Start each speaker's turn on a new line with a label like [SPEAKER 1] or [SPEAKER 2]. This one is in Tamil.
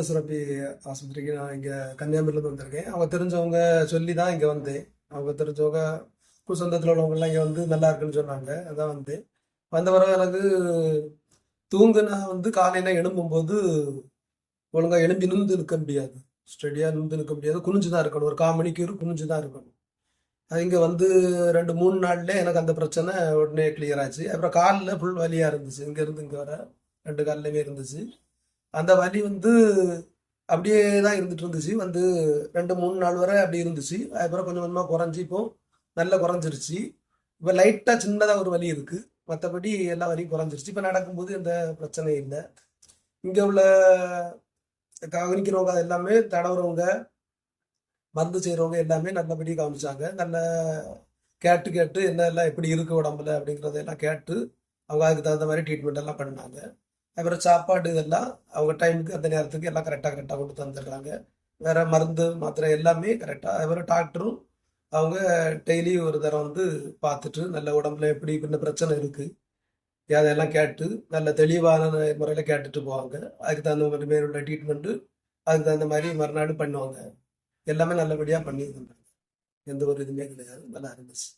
[SPEAKER 1] சுரப்பி ஆஸ்பத்திரிக்கு நான் இங்கே கன்னியாகுமரியிலேருந்து வந்திருக்கேன். அவங்க தெரிஞ்சவங்க சொல்லி தான் இங்கே வந்தேன். அவங்க தெரிஞ்சவங்க சொந்தத்தில் உள்ளவங்கெல்லாம் இங்கே வந்து நல்லா இருக்குன்னு சொன்னாங்க. அதான் வந்தேன். வந்த பிறகு எனக்கு தூங்குனா வந்து காலையில் எழும்பும்போது ஒழுங்காக எழும்பி நிமிந்து நிற்க முடியாது. ஸ்டெடியாக நிமிந்து நிற்க முடியாது. குனிஞ்சு தான் இருக்கணும். ஒரு 1/4 மணிக்கூர் குனிஞ்சு தான் இருக்கணும். அது இங்கே வந்து 2-3 நாள்ல எனக்கு அந்த பிரச்சனை உடனே கிளியர் ஆச்சு. அப்புறம் காலில் ஃபுல் வலியாக இருந்துச்சு. இங்கேருந்து இங்கே வர 2 கால்லையுமே இருந்துச்சு. அந்த வலி வந்து அப்படியே தான் இருந்துட்டு இருந்துச்சு. வந்து 2-3 நாள் வரை அப்படி இருந்துச்சு. அதுக்கப்புறம் கொஞ்சம் கொஞ்சமாக குறைஞ்சி இப்போ நல்லா குறைஞ்சிருச்சு. இப்போ லைட்டாக சின்னதாக ஒரு வலி இருக்கு. மற்றபடி எல்லா வலியும் குறைஞ்சிருச்சு. இப்போ நடக்கும்போது எந்த பிரச்சனையும் இல்லை. இங்கே உள்ள கவனிக்கிறவங்க எல்லாமே தடவுறவங்க மருந்து செய்கிறவங்க எல்லாமே நல்லபடி கவனிச்சாங்க. நல்ல கேட்டு கேட்டு என்ன எல்லாம் எப்படி இருக்கு உடம்புல அப்படிங்கிறதெல்லாம் கேட்டு அவங்க அதுக்கு தகுந்த மாதிரி ட்ரீட்மெண்ட் எல்லாம் பண்ணாங்க. அப்புறம் சாப்பாடு இதெல்லாம் அவங்க டைமுக்கு அந்த நேரத்துக்கு எல்லாம் கரெக்டாக கொண்டு தந்துடுறாங்க. வேற மருந்து மாத்திரை எல்லாமே கரெக்டாக. அதுக்கப்புறம் டாக்டரும் அவங்க டெய்லி ஒரு தரம் வந்து பார்த்துட்டு நல்ல உடம்புல எப்படி என்ன பிரச்சனை இருக்கு அதெல்லாம் கேட்டு நல்ல தெளிவான முறையில் கேட்டுட்டு போவாங்க. அதுக்கு தகுந்த மாதிரி மேலுள்ள ட்ரீட்மெண்ட்டு அதுக்கு தகுந்த மாதிரி மறுநாள் பண்ணுவாங்க. எல்லாமே நல்லபடியாக பண்ணியிருந்தாங்க. எந்த ஒரு இதுவுமே கிடையாது. நல்லா இருந்துச்சு.